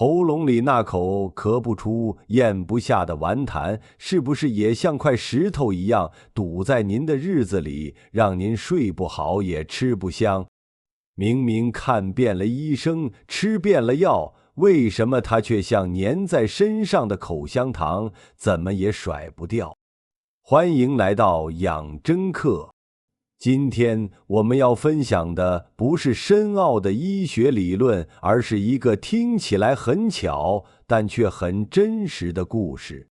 喉咙里那口咳不出、咽不下的顽痰，是不是也像块石头一样堵在您的日子里，让您睡不好也吃不香？明明看遍了医生，吃遍了药，为什么它却像粘在身上的口香糖，怎么也甩不掉？欢迎来到养真课。今天我们要分享的不是深奥的医学理论，而是一个听起来很巧，但却很真实的故事。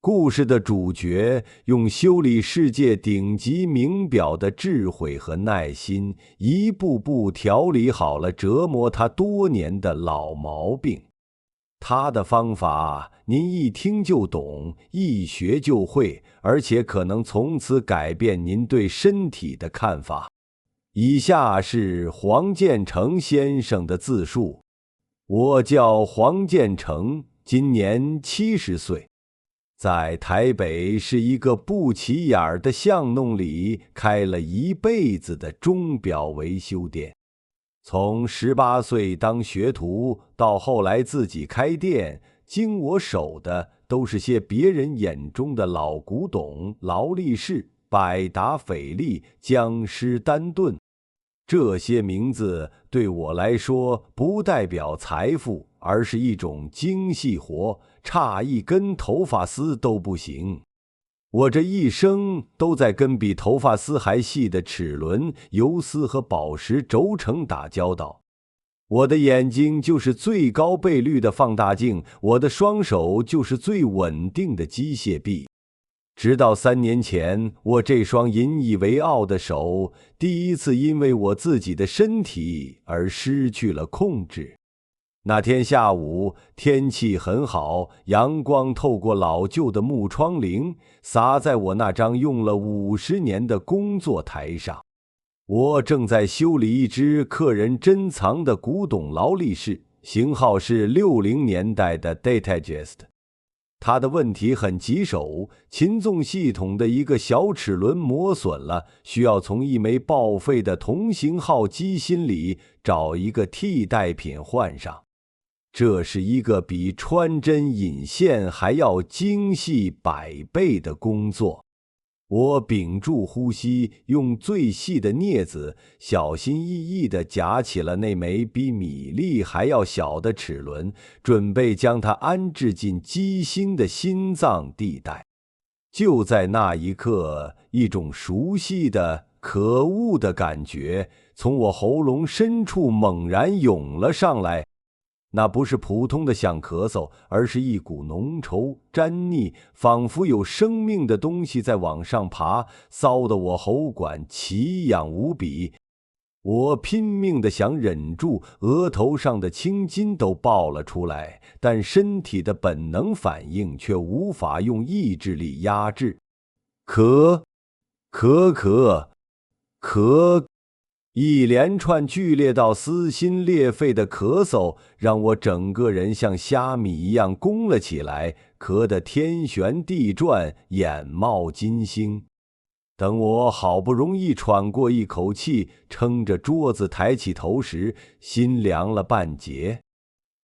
故事的主角用修理世界顶级名表的智慧和耐心，一步步调理好了折磨他多年的老毛病。他的方法您一听就懂，一学就会，而且可能从此改变您对身体的看法。以下是黄建成先生的自述。我叫黄建成，今年70岁，在台北是一个不起眼的巷弄里开了一辈子的钟表维修店。从18岁当学徒到后来自己开店，经我手的都是些别人眼中的老古董、劳力士、百达翡丽、江诗丹顿。这些名字对我来说不代表财富，而是一种精细活，差一根头发丝都不行。我这一生都在跟比头发丝还细的齿轮、游丝和宝石轴承打交道。我的眼睛就是最高倍率的放大镜，我的双手就是最稳定的机械臂。直到3年前，我这双引以为傲的手第一次因为我自己的身体而失去了控制。那天下午，天气很好，阳光透过老旧的木窗棂，洒在我那张用了50年的工作台上。我正在修理一只客人珍藏的古董劳力士，型号是60年代的 Datagist。它的问题很棘手，擒纵系统的一个小齿轮磨损了，需要从一枚报废的同型号机芯里找一个替代品换上。这是一个比穿针引线还要精细100倍的工作。我屏住呼吸，用最细的镊子小心翼翼地夹起了那枚比米粒还要小的齿轮，准备将它安置进机芯的心脏地带。就在那一刻，一种熟悉的、可恶的感觉从我喉咙深处猛然涌了上来。那不是普通的想咳嗽，而是一股浓稠、粘腻，仿佛有生命的东西在往上爬，骚得我喉管奇痒无比。我拼命地想忍住，额头上的青筋都爆了出来，但身体的本能反应却无法用意志力压制。咳，咳咳，咳。一连串剧烈到撕心裂肺的咳嗽，让我整个人像虾米一样弓了起来，咳得天旋地转，眼冒金星。等我好不容易喘过一口气，撑着桌子抬起头时，心凉了半截。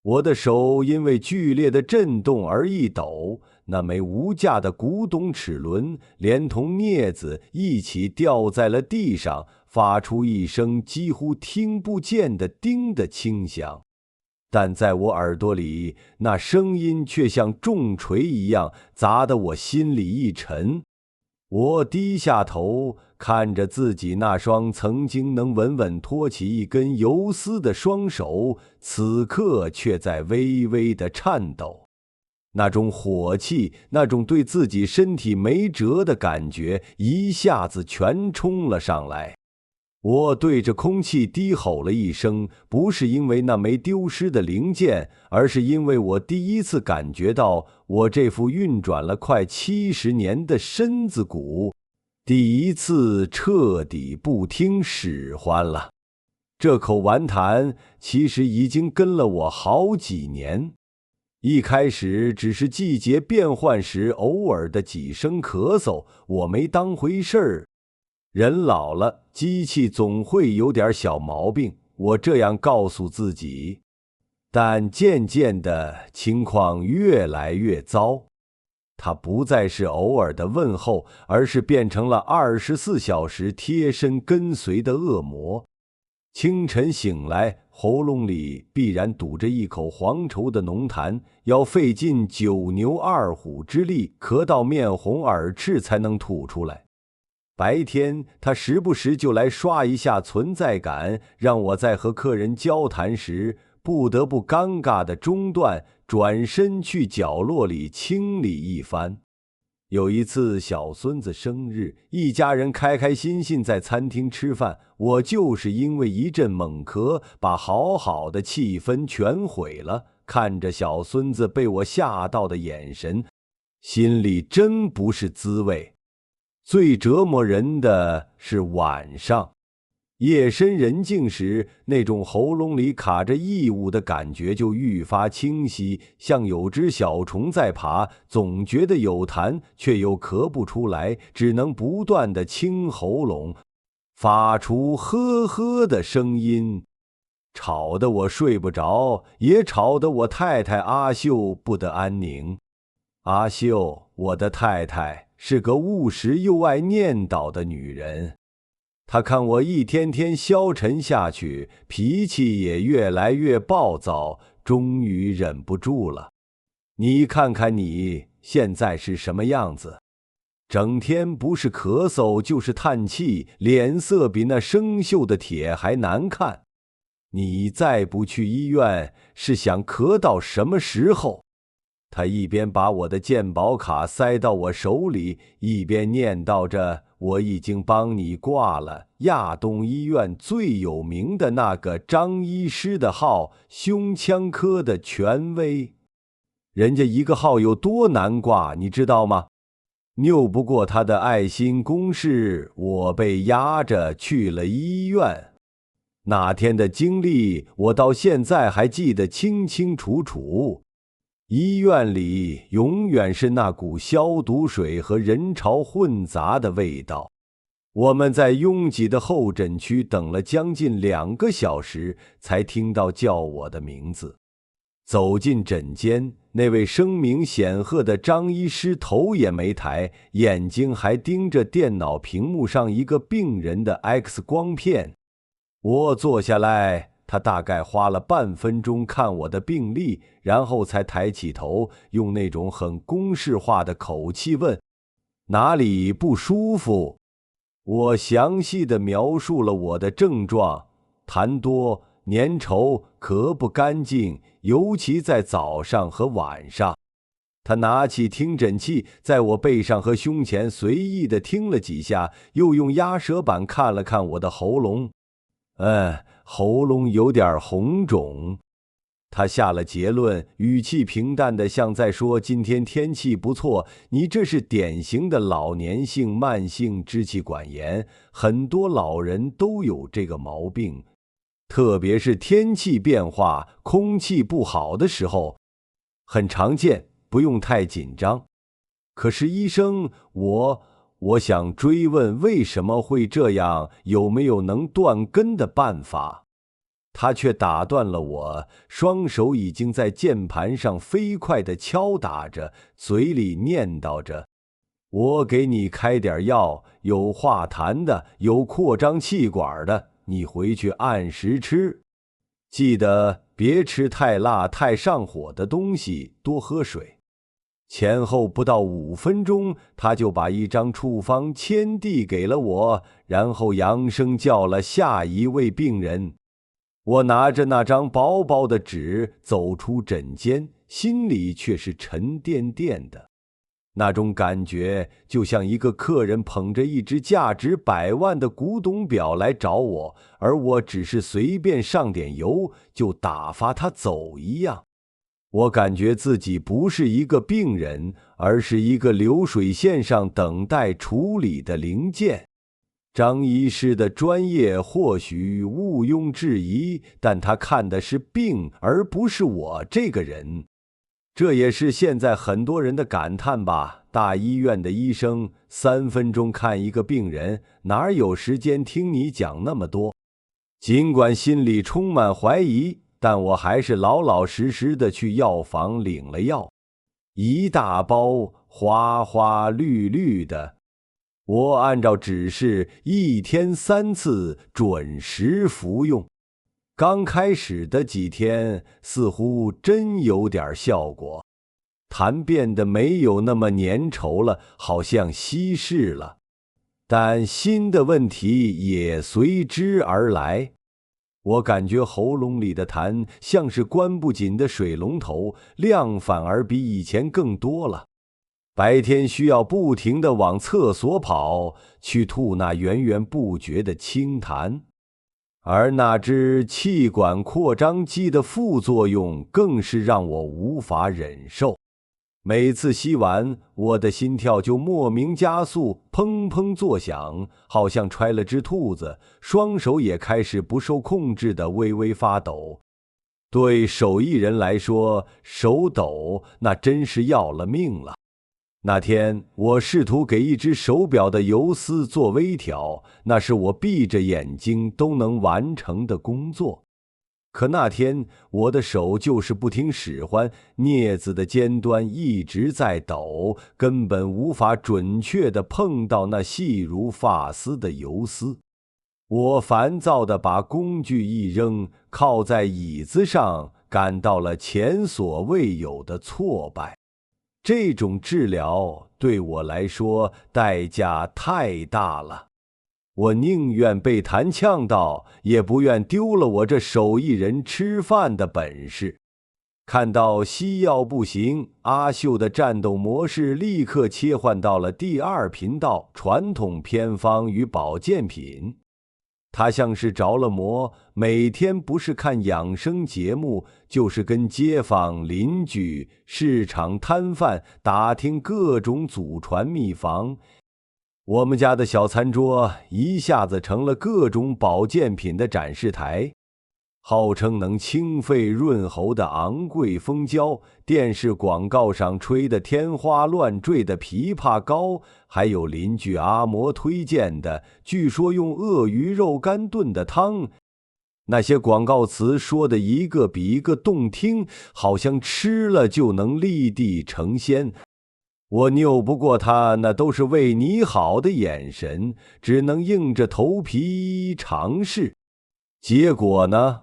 我的手因为剧烈的震动而一抖，那枚无价的古董齿轮连同镊子一起掉在了地上，发出一声几乎听不见的叮的轻响。但在我耳朵里，那声音却像重锤一样砸得我心里一沉。我低下头，看着自己那双曾经能稳稳托起一根游丝的双手，此刻却在微微的颤抖。那种火气，那种对自己身体没辙的感觉，一下子全冲了上来。我对着空气低吼了一声，不是因为那枚丢失的零件，而是因为我第一次感觉到我这副运转了快70年的身子骨，第一次彻底不听使唤了。这口顽痰其实已经跟了我好几年，一开始只是季节变换时偶尔的几声咳嗽，我没当回事儿。人老了，机器总会有点小毛病，我这样告诉自己。但渐渐的情况越来越糟。他不再是偶尔的问候，而是变成了24小时贴身跟随的恶魔。清晨醒来，喉咙里必然堵着一口黄稠的浓痰，要费尽9牛2虎之力，咳到面红耳赤才能吐出来。白天他时不时就来刷一下存在感，让我在和客人交谈时不得不尴尬地中断，转身去角落里清理一番。有一次小孙子生日，一家人开开心心在餐厅吃饭，我就是因为一阵猛咳，把好好的气氛全毁了。看着小孙子被我吓到的眼神，心里真不是滋味。最折磨人的是晚上，夜深人静时，那种喉咙里卡着异物的感觉就愈发清晰，像有只小虫在爬，总觉得有痰，却又咳不出来，只能不断地清喉咙，发出呵呵的声音，吵得我睡不着，也吵得我太太阿秀不得安宁。阿秀，我的太太，是个务实又爱念叨的女人。她看我一天天消沉下去，脾气也越来越暴躁，终于忍不住了。你看看你现在是什么样子？整天不是咳嗽就是叹气，脸色比那生锈的铁还难看。你再不去医院，是想咳到什么时候？他一边把我的健保卡塞到我手里，一边念叨着：“我已经帮你挂了亚东医院最有名的那个张医师的号，胸腔科的权威。人家一个号有多难挂，你知道吗？拗不过他的爱心公事，我被压着去了医院。那天的经历，我到现在还记得清清楚楚。医院里永远是那股消毒水和人潮混杂的味道。我们在拥挤的候诊区等了将近2个小时，才听到叫我的名字。走进诊间，那位声名显赫的张医师头也没抬，眼睛还盯着电脑屏幕上一个病人的 X 光片。我坐下来，他大概花了半分钟看我的病历，然后才抬起头，用那种很公式化的口气问：“哪里不舒服？”我详细地描述了我的症状：痰多、粘稠、咳不干净，尤其在早上和晚上。他拿起听诊器，在我背上和胸前随意地听了几下，又用压舌板看了看我的喉咙。喉咙有点红肿。他下了结论，语气平淡的像在说：“今天天气不错，你这是典型的老年性慢性支气管炎，很多老人都有这个毛病，特别是天气变化、空气不好的时候，很常见，不用太紧张。”可是医生，我想追问为什么会这样，有没有能断根的办法？他却打断了我，双手已经在键盘上飞快地敲打着，嘴里念叨着：“我给你开点药，有化痰的，有扩张气管的，你回去按时吃。记得别吃太辣、太上火的东西，多喝水。”前后不到5分钟，他就把一张处方签递给了我，然后扬声叫了下一位病人。我拿着那张薄薄的纸走出诊间，心里却是沉甸甸的。那种感觉就像一个客人捧着一只价值100万的古董表来找我，而我只是随便上点油就打发他走一样。我感觉自己不是一个病人，而是一个流水线上等待处理的零件。张医师的专业或许毋庸置疑，但他看的是病，而不是我这个人。这也是现在很多人的感叹吧。大医院的医生3分钟看一个病人，哪有时间听你讲那么多？尽管心里充满怀疑，但我还是老老实实的去药房领了药，一大包花花绿绿的。我按照指示1天3次准时服用。刚开始的几天似乎真有点效果，痰变得没有那么粘稠了，好像稀释了。但新的问题也随之而来。我感觉喉咙里的痰像是关不紧的水龙头，量反而比以前更多了。白天需要不停地往厕所跑，去吐那源源不绝的清痰。而那只气管扩张机的副作用更是让我无法忍受。每次吸完，我的心跳就莫名加速，砰砰作响，好像揣了只兔子，双手也开始不受控制地微微发抖。对手艺人来说，手抖那真是要了命了。那天我试图给一只手表的游丝做微调，那是我闭着眼睛都能完成的工作。可那天我的手就是不听使唤，镊子的尖端一直在抖，根本无法准确地碰到那细如发丝的游丝。我烦躁地把工具一扔，靠在椅子上，感到了前所未有的挫败。这种治疗对我来说代价太大了，我宁愿被痰呛到，也不愿丢了我这手艺人吃饭的本事。看到西药不行，阿秀的战斗模式立刻切换到了第2频道传统偏方与保健品。他像是着了魔，每天不是看养生节目，就是跟街坊邻居、市场摊贩打听各种祖传秘方。我们家的小餐桌一下子成了各种保健品的展示台，号称能清肺润喉的昂贵蜂胶，电视广告上吹得天花乱坠的枇杷膏，还有邻居阿嬷推荐的据说用鳄鱼肉干炖的汤。那些广告词说的一个比一个动听，好像吃了就能立地成仙。我拗不过他那都是为你好的眼神，只能硬着头皮尝试。结果呢？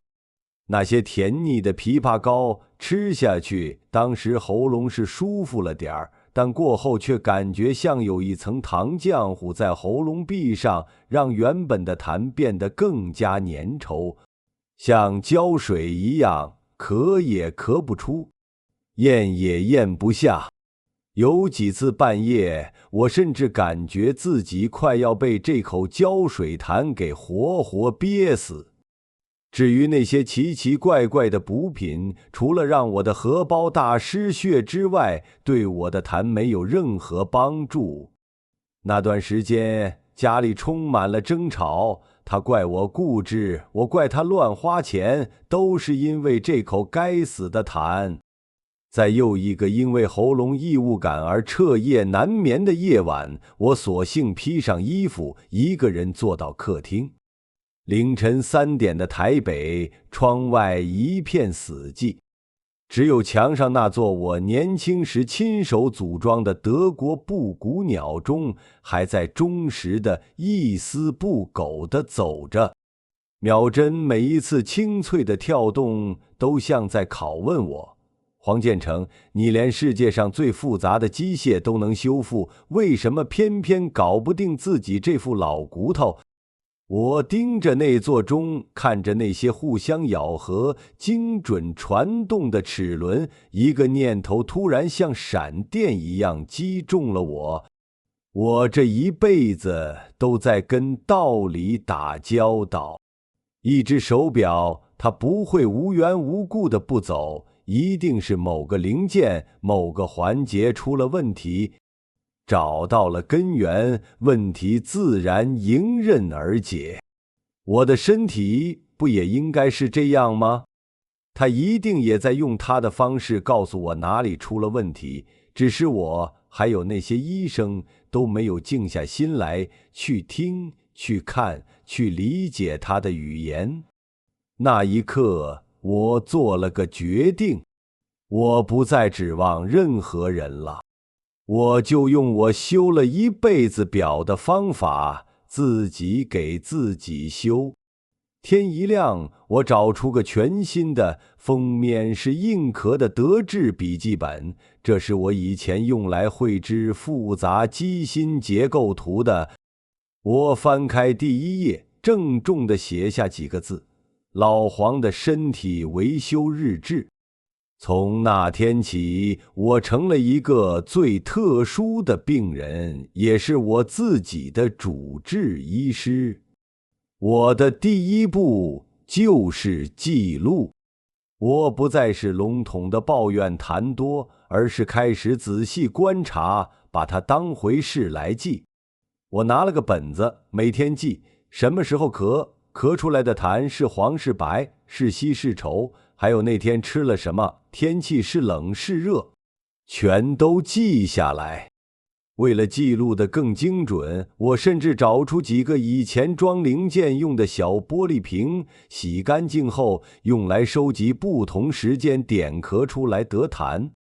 那些甜腻的枇杷膏吃下去，当时喉咙是舒服了点儿，但过后却感觉像有一层糖浆糊在喉咙壁上，让原本的痰变得更加粘稠，像胶水一样，咳也咳不出，咽也咽不下。有几次半夜，我甚至感觉自己快要被这口胶水痰给活活憋死。至于那些奇奇怪怪的补品，除了让我的荷包大失血之外，对我的痰没有任何帮助。那段时间家里充满了争吵，他怪我固执，我怪他乱花钱，都是因为这口该死的痰。在又一个因为喉咙异物感而彻夜难眠的夜晚，我索性披上衣服，一个人坐到客厅。凌晨3点的台北，窗外一片死寂，只有墙上那座我年轻时亲手组装的德国布谷鸟钟还在忠实的一丝不苟地走着，秒针每一次清脆的跳动都像在拷问我：黄建成，你连世界上最复杂的机械都能修复，为什么偏偏搞不定自己这副老骨头？我盯着那座钟，看着那些互相咬合、精准传动的齿轮，一个念头突然像闪电一样击中了我。我这一辈子都在跟道理打交道。一只手表，它不会无缘无故的不走，一定是某个零件、某个环节出了问题。找到了根源，问题自然迎刃而解。我的身体不也应该是这样吗？他一定也在用他的方式告诉我哪里出了问题，只是我还有那些医生都没有静下心来去听、去看、去理解他的语言。那一刻，我做了个决定，我不再指望任何人了，我就用我修了一辈子表的方法，自己给自己修。天一亮，我找出个全新的，封面是硬壳的德智笔记本，这是我以前用来绘制复杂机芯结构图的。我翻开第一页，郑重地写下几个字：老黄的身体维修日志。从那天起，我成了一个最特殊的病人，也是我自己的主治医师。我的第一步就是记录，我不再是笼统的抱怨谈多，而是开始仔细观察，把它当回事来记。我拿了个本子，每天记什么时候咳出来的痰是黄是白，是稀是稠，还有那天吃了什么，天气是冷是热，全都记下来。为了记录得更精准，我甚至找出几个以前装零件用的小玻璃瓶，洗干净后用来收集不同时间点咳出来得痰。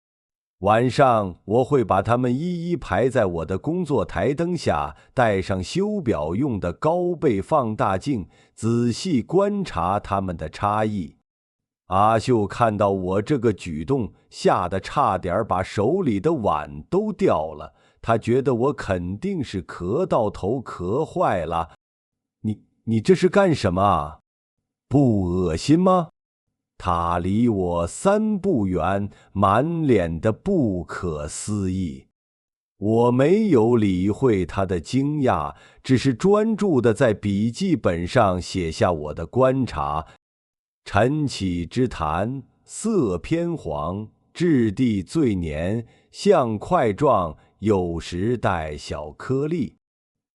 晚上我会把它们一一排在我的工作台灯下，带上修表用的高倍放大镜，仔细观察它们的差异。阿秀看到我这个举动，吓得差点把手里的碗都掉了。他觉得我肯定是咳到头咳坏了。你这是干什么啊？不恶心吗？他离我3步远，满脸的不可思议。我没有理会他的惊讶，只是专注地在笔记本上写下我的观察。晨起之痰，色偏黄，质地最黏，像块状，有时带小颗粒。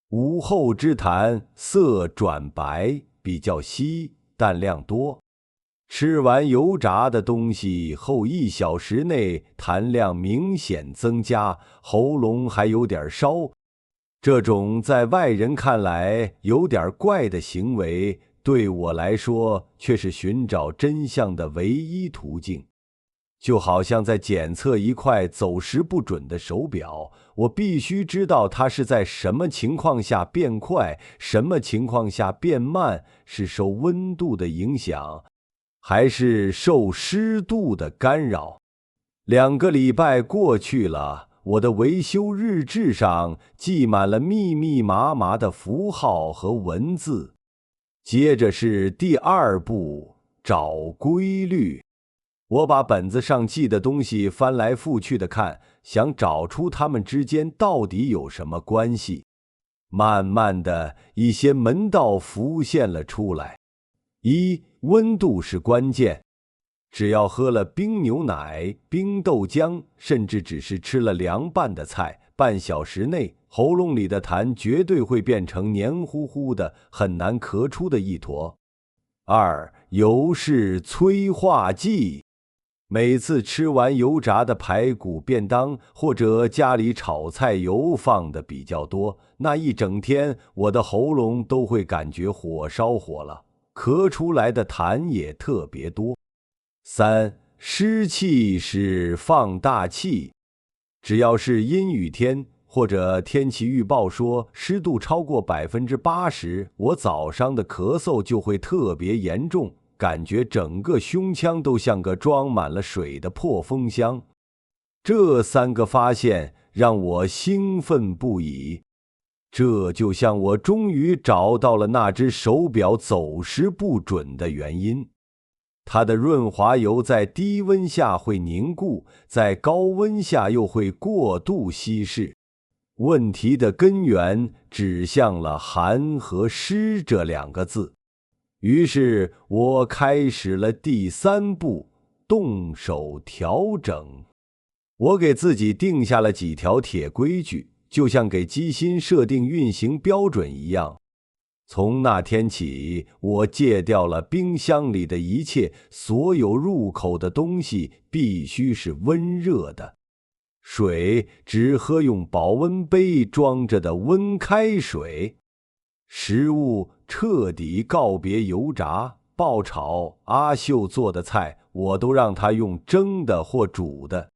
午后之痰，色转白，比较稀，但量多。吃完油炸的东西后1小时内，痰量明显增加，喉咙还有点烧。这种在外人看来有点怪的行为，对我来说却是寻找真相的唯一途径。就好像在检测一块走时不准的手表，我必须知道它是在什么情况下变快，什么情况下变慢，是受温度的影响，还是受湿度的干扰。2个礼拜过去了，我的维修日志上记满了密密麻麻的符号和文字。接着是第2步，找规律。我把本子上记的东西翻来覆去的看，想找出它们之间到底有什么关系。慢慢的，一些门道浮现了出来。1. 温度是关键。只要喝了冰牛奶、冰豆浆，甚至只是吃了凉拌的菜，半小时内，喉咙里的痰绝对会变成黏糊糊的、很难咳出的一坨。2. 油是催化剂。每次吃完油炸的排骨便当，或者家里炒菜油放的比较多，那一整天我的喉咙都会感觉火烧火了，咳出来的痰也特别多。3. 湿气是放大器。只要是阴雨天，或者天气预报说湿度超过 80%， 我早上的咳嗽就会特别严重，感觉整个胸腔都像个装满了水的破风箱。这3个发现让我兴奋不已。这就像我终于找到了那只手表走时不准的原因。它的润滑油在低温下会凝固，在高温下又会过度稀释。问题的根源指向了寒和湿这2个字。于是我开始了第3步，动手调整。我给自己定下了几条铁规矩，就像给机芯设定运行标准一样。从那天起，我戒掉了冰箱里的一切，所有入口的东西必须是温热的。水只喝用保温杯装着的温开水。食物彻底告别油炸，爆炒、阿秀做的菜，我都让他用蒸的或煮的。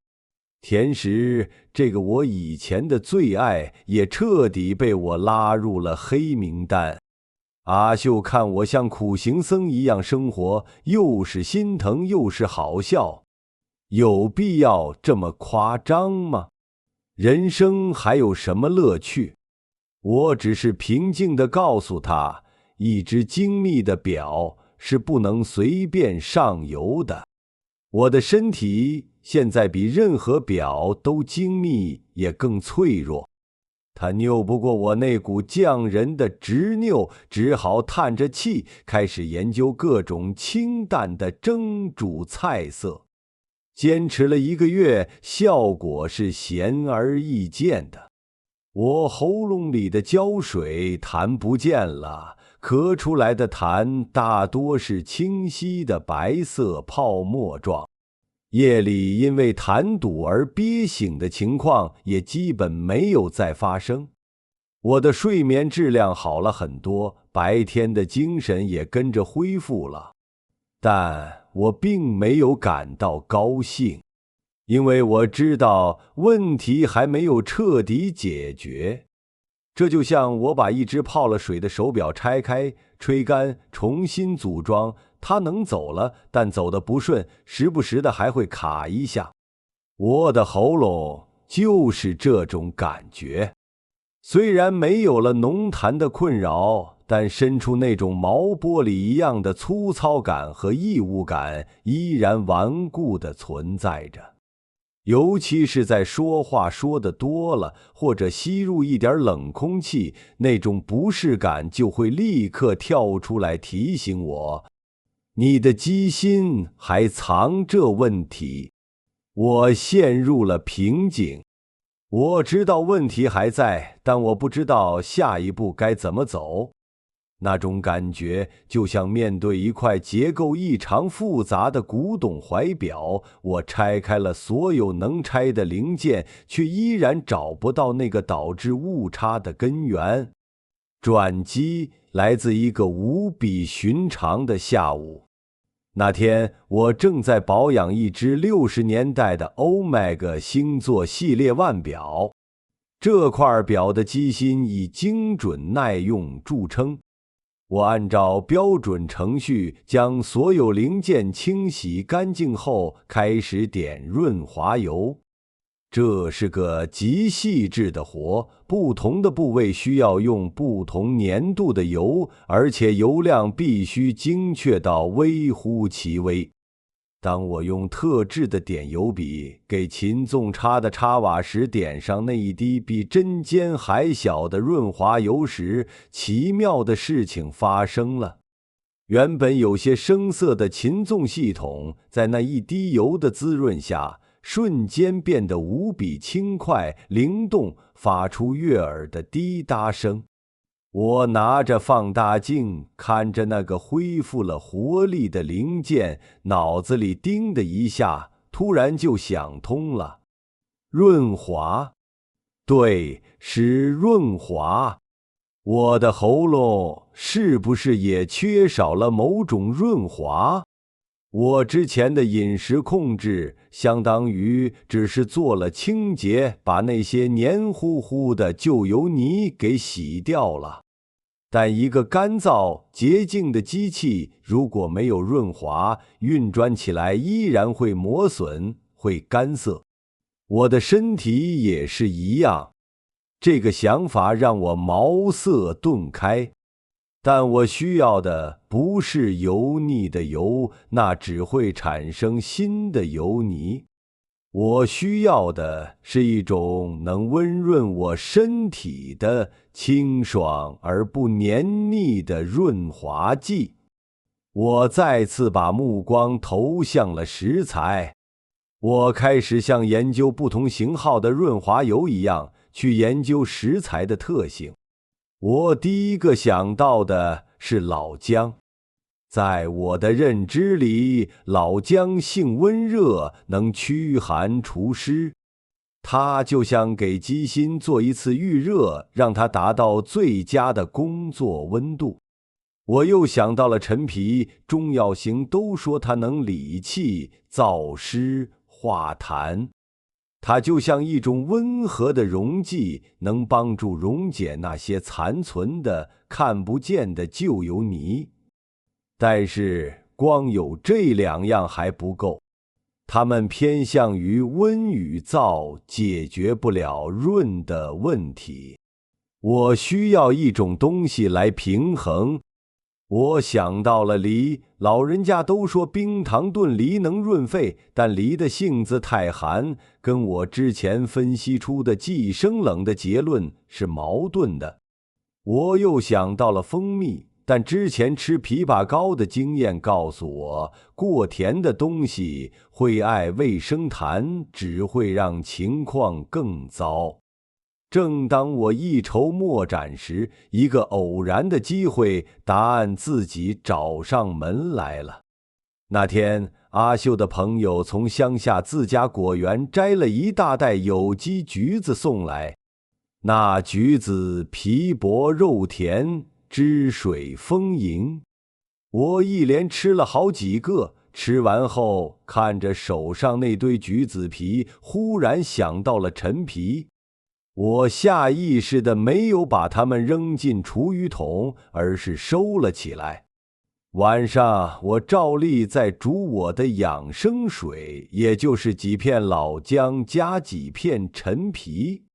甜食这个我以前的最爱，也彻底被我拉入了黑名单。阿秀看我像苦行僧一样生活，又是心疼又是好笑。有必要这么夸张吗？人生还有什么乐趣？我只是平静地告诉他，一只精密的表是不能随便上油的。我的身体现在比任何表都精密，也更脆弱。他拗不过我那股匠人的执拗，只好叹着气，开始研究各种清淡的蒸煮菜色。坚持了1个月，效果是显而易见的。我喉咙里的胶水痰不见了，咳出来的痰大多是清晰的白色泡沫状。夜里因为痰堵而憋醒的情况也基本没有再发生。我的睡眠质量好了很多，白天的精神也跟着恢复了。但我并没有感到高兴，因为我知道问题还没有彻底解决。这就像我把一只泡了水的手表拆开、吹干、重新组装，它能走了，但走得不顺，时不时的还会卡一下。我的喉咙就是这种感觉。虽然没有了浓痰的困扰，但深处那种毛玻璃一样的粗糙感和异物感依然顽固地存在着。尤其是在说话说得多了，或者吸入一点冷空气，那种不适感就会立刻跳出来提醒我，你的机心还藏着问题。我陷入了瓶颈。我知道问题还在，但我不知道下一步该怎么走。那种感觉就像面对一块结构异常复杂的古董怀表，我拆开了所有能拆的零件，却依然找不到那个导致误差的根源。转机来自一个无比寻常的下午。那天我正在保养一只60年代的欧麦格星座系列腕表，这块表的机芯以精准耐用著称。我按照标准程序将所有零件清洗干净后，开始点润滑油。这是个极细致的活，不同的部位需要用不同粘度的油，而且油量必须精确到微乎其微。当我用特制的点油笔给秦纵插的插瓦时点上那一滴比针尖还小的润滑油时，奇妙的事情发生了。原本有些生涩的秦纵系统，在那一滴油的滋润下，瞬间变得无比轻快灵动，发出悦耳的滴答声。我拿着放大镜看着那个恢复了活力的零件，脑子里叮的一下，突然就想通了。润滑，对，是润滑。我的喉咙是不是也缺少了某种润滑？我之前的饮食控制相当于只是做了清洁，把那些黏糊糊的旧油泥给洗掉了。但一个干燥洁净的机器如果没有润滑，运转起来依然会磨损，会干涩。我的身体也是一样。这个想法让我茅塞顿开。但我需要的不是油腻的油，那只会产生新的油泥。我需要的是一种能温润我身体的清爽而不黏腻的润滑剂。我再次把目光投向了食材。我开始像研究不同型号的润滑油一样，去研究食材的特性。我第一个想到的是老姜。在我的认知里，老姜性温热，能驱寒除湿。它就像给机芯做一次预热，让它达到最佳的工作温度。我又想到了陈皮，中药行都说它能理气、燥湿、化痰，它就像一种温和的溶剂，能帮助溶解那些残存的、看不见的旧油泥。但是光有这2样还不够，它们偏向于温与燥，解决不了润的问题。我需要一种东西来平衡。我想到了梨，老人家都说冰糖炖梨能润肺，但梨的性子太寒，跟我之前分析出的寄生冷的结论是矛盾的。我又想到了蜂蜜，但之前吃枇杷膏的经验告诉我，过甜的东西会碍味生痰，只会让情况更糟。正当我一筹莫展时，一个偶然的机会，答案自己找上门来了。那天，阿秀的朋友从乡下自家果园摘了一大袋有机橘子送来，那橘子皮薄肉甜，汁水丰盈。我一连吃了好几个，吃完后看着手上那堆橘子皮，忽然想到了陈皮。我下意识地没有把它们扔进厨余桶，而是收了起来。晚上我照例在煮我的养生水，也就是几片老姜加几片陈皮。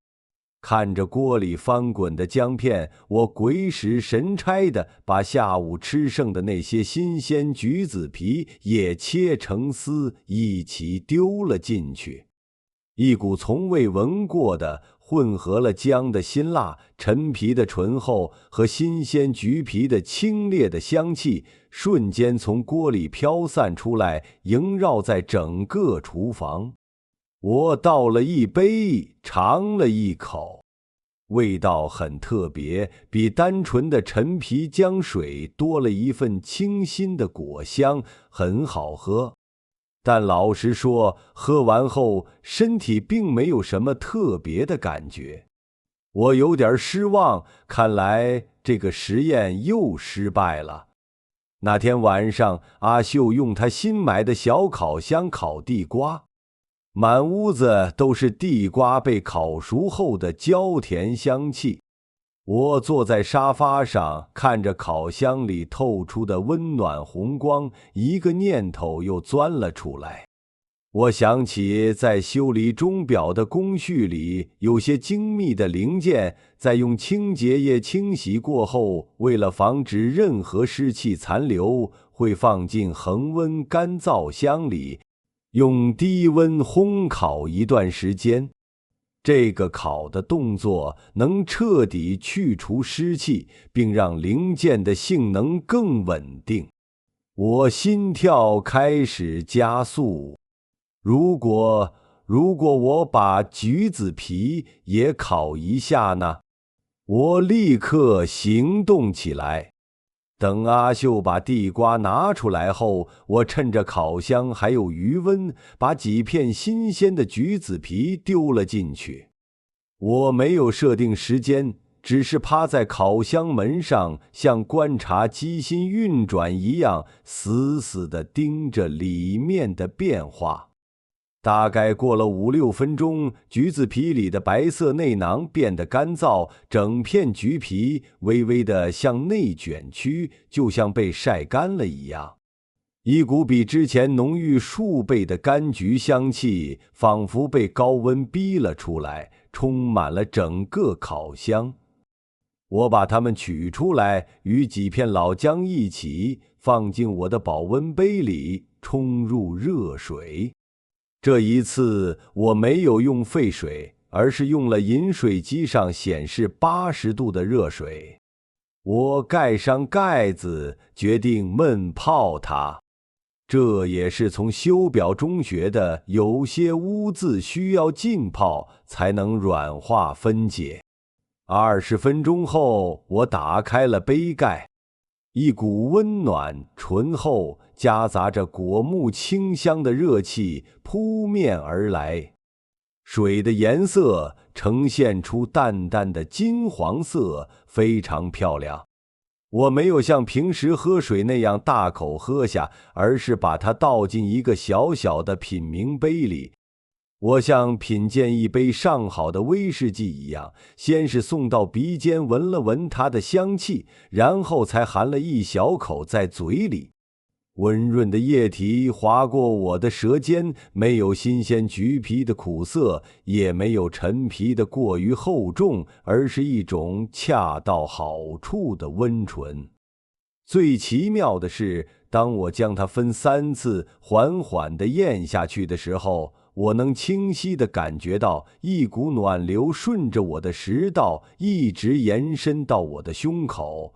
看着锅里翻滚的姜片，我鬼使神差地把下午吃剩的那些新鲜橘子皮也切成丝，一起丢了进去。一股从未闻过的混合了姜的辛辣、陈皮的醇厚和新鲜橘皮的清冽的香气，瞬间从锅里飘散出来，萦绕在整个厨房。我倒了一杯，尝了一口，味道很特别，比单纯的陈皮姜水多了一份清新的果香，很好喝。但老实说，喝完后身体并没有什么特别的感觉。我有点失望，看来这个实验又失败了。那天晚上，阿秀用她新买的小烤箱烤地瓜，满屋子都是地瓜被烤熟后的焦甜香气。我坐在沙发上，看着烤箱里透出的温暖红光，一个念头又钻了出来。我想起在修理钟表的工序里，有些精密的零件在用清洁液清洗过后，为了防止任何湿气残留，会放进恒温干燥箱里，用低温烘烤一段时间。这个烤的动作能彻底去除湿气，并让零件的性能更稳定。我心跳开始加速。如果我把橘子皮也烤一下呢？我立刻行动起来。等阿秀把地瓜拿出来后，我趁着烤箱还有余温，把几片新鲜的橘子皮丢了进去。我没有设定时间，只是趴在烤箱门上，像观察机芯运转一样，死死地盯着里面的变化。大概过了5-6分钟，橘子皮里的白色内囊变得干燥，整片橘皮微微地向内卷曲，就像被晒干了一样。一股比之前浓郁数倍的柑橘香气仿佛被高温逼了出来，充满了整个烤箱。我把它们取出来，与几片老姜一起放进我的保温杯里，冲入热水。这一次我没有用沸水，而是用了饮水机上显示80度的热水。我盖上盖子，决定焖泡它。这也是从修表中学的，有些污渍需要浸泡才能软化分解。20分钟后，我打开了杯盖，一股温暖、醇厚、夹杂着果木清香的热气扑面而来。水的颜色呈现出淡淡的金黄色，非常漂亮。我没有像平时喝水那样大口喝下，而是把它倒进一个小小的品茗杯里。我像品鉴一杯上好的威士忌一样，先是送到鼻尖闻了闻它的香气，然后才含了一小口在嘴里。温润的液体划过我的舌尖，没有新鲜橘皮的苦涩，也没有陈皮的过于厚重，而是一种恰到好处的温醇。最奇妙的是，当我将它分3次缓缓地咽下去的时候，我能清晰地感觉到一股暖流顺着我的食道一直延伸到我的胸口。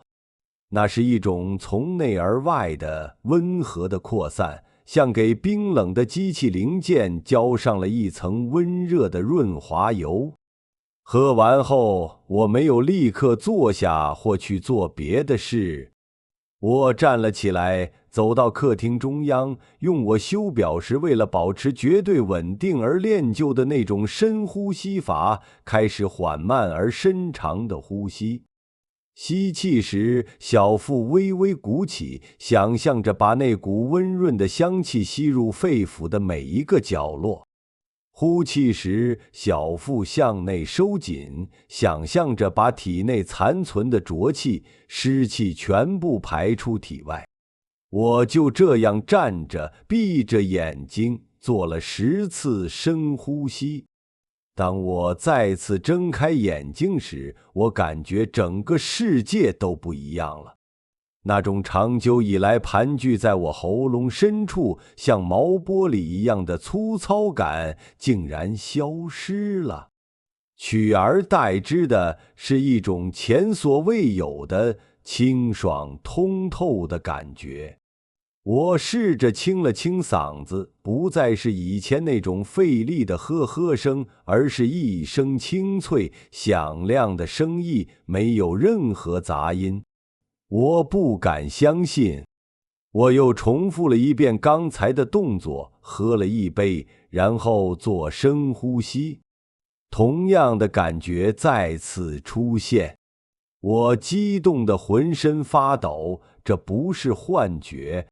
那是一种从内而外的温和的扩散，像给冰冷的机器零件浇上了一层温热的润滑油。喝完后，我没有立刻坐下或去做别的事。我站了起来，走到客厅中央，用我修表时为了保持绝对稳定而练就的那种深呼吸法，开始缓慢而深长的呼吸。吸气时，小腹微微鼓起，想象着把那股温润的香气吸入肺腑的每一个角落。呼气时，小腹向内收紧，想象着把体内残存的浊气、湿气全部排出体外。我就这样站着，闭着眼睛，做了10次深呼吸。当我再次睁开眼睛时，我感觉整个世界都不一样了。那种长久以来盘踞在我喉咙深处像毛玻璃一样的粗糙感竟然消失了，取而代之的是一种前所未有的清爽通透的感觉。我试着清了清嗓子，不再是以前那种费力的呵呵声，而是一声清脆响亮的声音，没有任何杂音。我不敢相信。我又重复了一遍刚才的动作，喝了一杯，然后做深呼吸。同样的感觉再次出现。我激动得浑身发抖，这不是幻觉。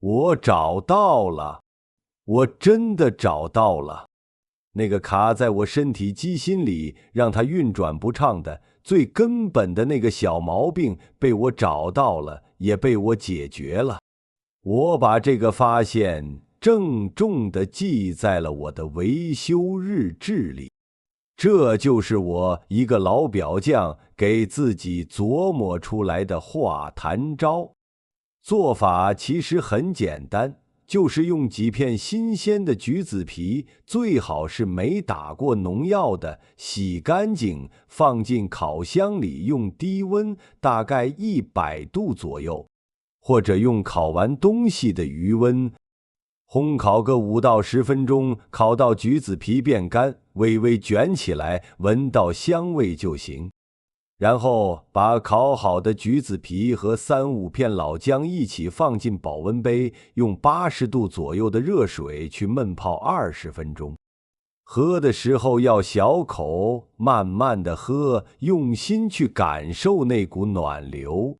我找到了，我真的找到了。那个卡在我身体机心里，让它运转不畅的最根本的那个小毛病被我找到了，也被我解决了。我把这个发现郑重地记在了我的维修日志里。这就是我一个老表匠给自己琢磨出来的化痰招。做法其实很简单，就是用几片新鲜的橘子皮，最好是没打过农药的，洗干净，放进烤箱里，用低温，大概100度左右，或者用烤完东西的余温，烘烤个5到10分钟，烤到橘子皮变干，微微卷起来，闻到香味就行。然后把烤好的橘子皮和3-5片老姜一起放进保温杯，用80度左右的热水去焖泡20分钟。喝的时候要小口，慢慢的喝，用心去感受那股暖流。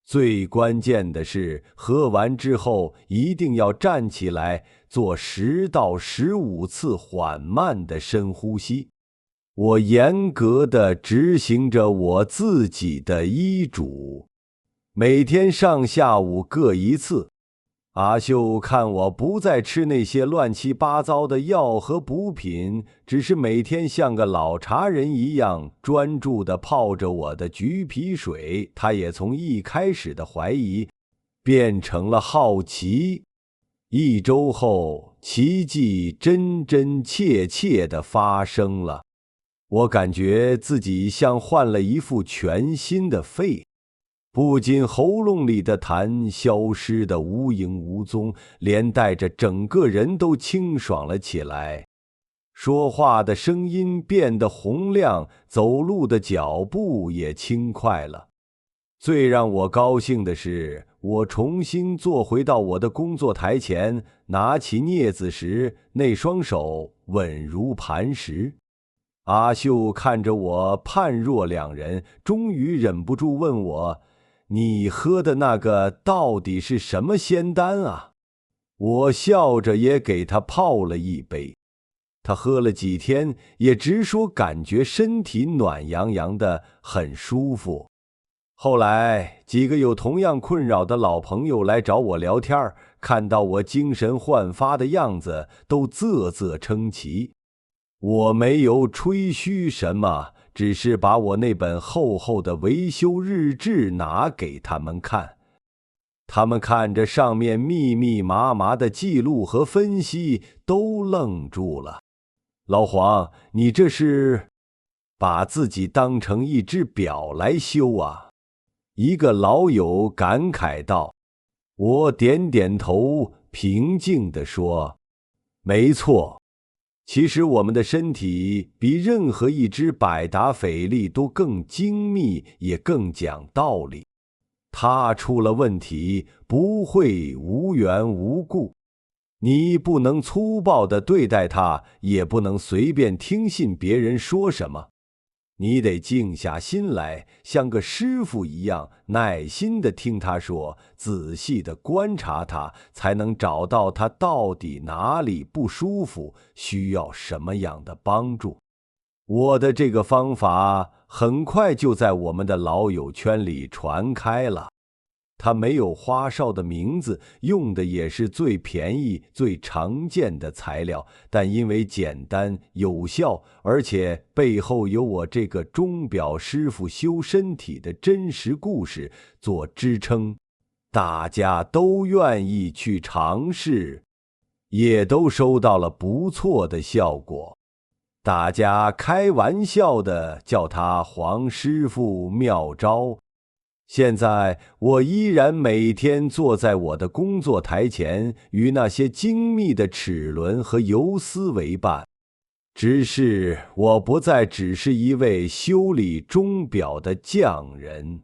最关键的是，喝完之后一定要站起来，做10到15次缓慢的深呼吸。我严格地执行着我自己的医嘱，每天上下午各1次。阿秀看我不再吃那些乱七八糟的药和补品，只是每天像个老茶人一样专注地泡着我的橘皮水，他也从一开始的怀疑变成了好奇。1周后，奇迹真真切切地发生了。我感觉自己像换了一副全新的肺，不仅喉咙里的痰消失得无影无踪，连带着整个人都清爽了起来。说话的声音变得洪亮，走路的脚步也轻快了。最让我高兴的是，我重新坐回到我的工作台前，拿起镊子时，那双手稳如磐石。阿秀看着我判若两人，终于忍不住问我：你喝的那个到底是什么仙丹啊？我笑着也给他泡了一杯。他喝了几天，也直说感觉身体暖洋洋的，很舒服。后来几个有同样困扰的老朋友来找我聊天，看到我精神焕发的样子，都啧啧称奇。我没有吹嘘什么，只是把我那本厚厚的维修日志拿给他们看。他们看着上面密密麻麻的记录和分析，都愣住了。老黄，你这是把自己当成一只表来修啊？一个老友感慨道。我点点头，平静地说：没错，其实我们的身体比任何一只百达翡丽都更精密，也更讲道理。它出了问题，不会无缘无故。你不能粗暴地对待它，也不能随便听信别人说什么。你得静下心来，像个师傅一样，耐心地听他说，仔细地观察他，才能找到他到底哪里不舒服，需要什么样的帮助。我的这个方法很快就在我们的老友圈里传开了。它没有花哨的名字，用的也是最便宜、最常见的材料，但因为简单有效，而且背后有我这个钟表师傅修身体的真实故事做支撑，大家都愿意去尝试，也都收到了不错的效果。大家开玩笑地叫他黄师傅妙招。现在我依然每天坐在我的工作台前，与那些精密的齿轮和游丝为伴。只是我不再只是一位修理钟表的匠人。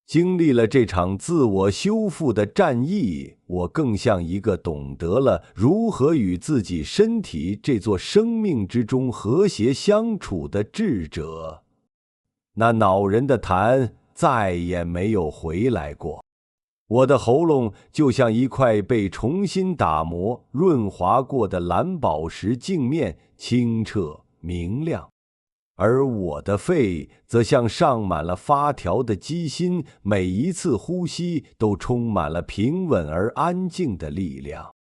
经历了这场自我修复的战役，我更像一个懂得了如何与自己身体这座生命之中和谐相处的智者。那恼人的痰再也没有回来过，我的喉咙就像一块被重新打磨、润滑过的蓝宝石镜面，清澈明亮。而我的肺则像上满了发条的鸡心，每一次呼吸都充满了平稳而安静的力量。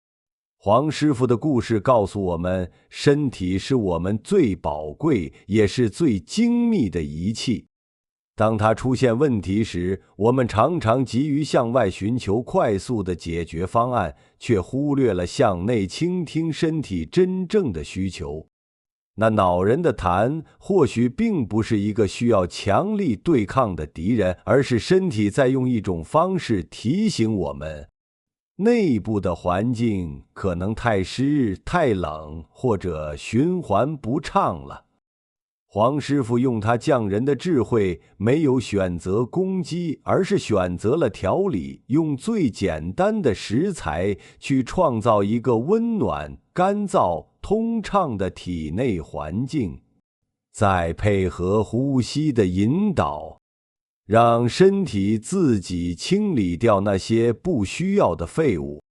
黄师傅的故事告诉我们，身体是我们最宝贵也是最精密的仪器。当它出现问题时，我们常常急于向外寻求快速的解决方案，却忽略了向内倾听身体真正的需求。那恼人的痰或许并不是一个需要强力对抗的敌人，而是身体在用一种方式提醒我们，内部的环境可能太湿、太冷，或者循环不畅了。黄师傅用他匠人的智慧，没有选择攻击，而是选择了调理，用最简单的食材去创造一个温暖、干燥、通畅的体内环境，再配合呼吸的引导，让身体自己清理掉那些不需要的废物。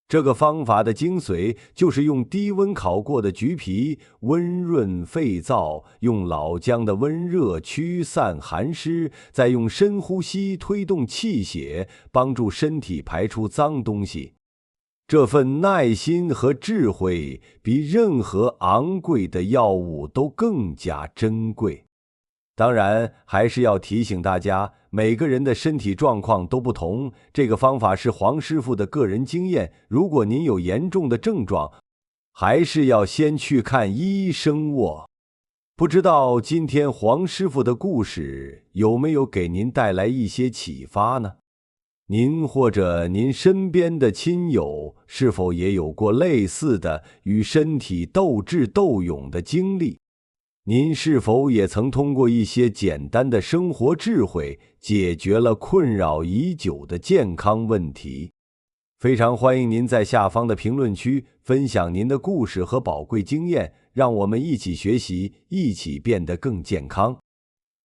这个方法的精髓就是用低温烤过的橘皮温润肺燥，用老姜的温热驱散寒湿，再用深呼吸推动气血，帮助身体排出脏东西。这份耐心和智慧比任何昂贵的药物都更加珍贵。当然，还是要提醒大家，每个人的身体状况都不同，这个方法是黄师傅的个人经验。如果您有严重的症状，还是要先去看医生哦。不知道今天黄师傅的故事有没有给您带来一些启发呢？您或者您身边的亲友是否也有过类似的与身体斗智斗勇的经历？您是否也曾通过一些简单的生活智慧解决了困扰已久的健康问题？非常欢迎您在下方的评论区分享您的故事和宝贵经验，让我们一起学习，一起变得更健康。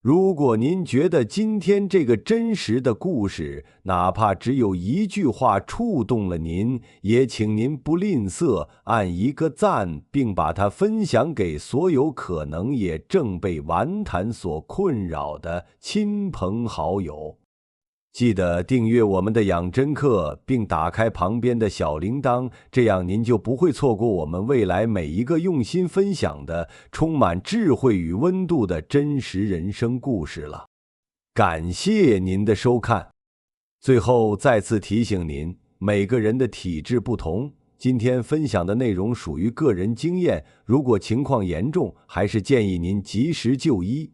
如果您觉得今天这个真实的故事，哪怕只有一句话触动了您，也请您不吝啬按一个赞，并把它分享给所有可能也正被顽谈所困扰的亲朋好友。记得订阅我们的养真课，并打开旁边的小铃铛，这样您就不会错过我们未来每一个用心分享的、充满智慧与温度的真实人生故事了。感谢您的收看。最后再次提醒您，每个人的体质不同，今天分享的内容属于个人经验，如果情况严重，还是建议您及时就医。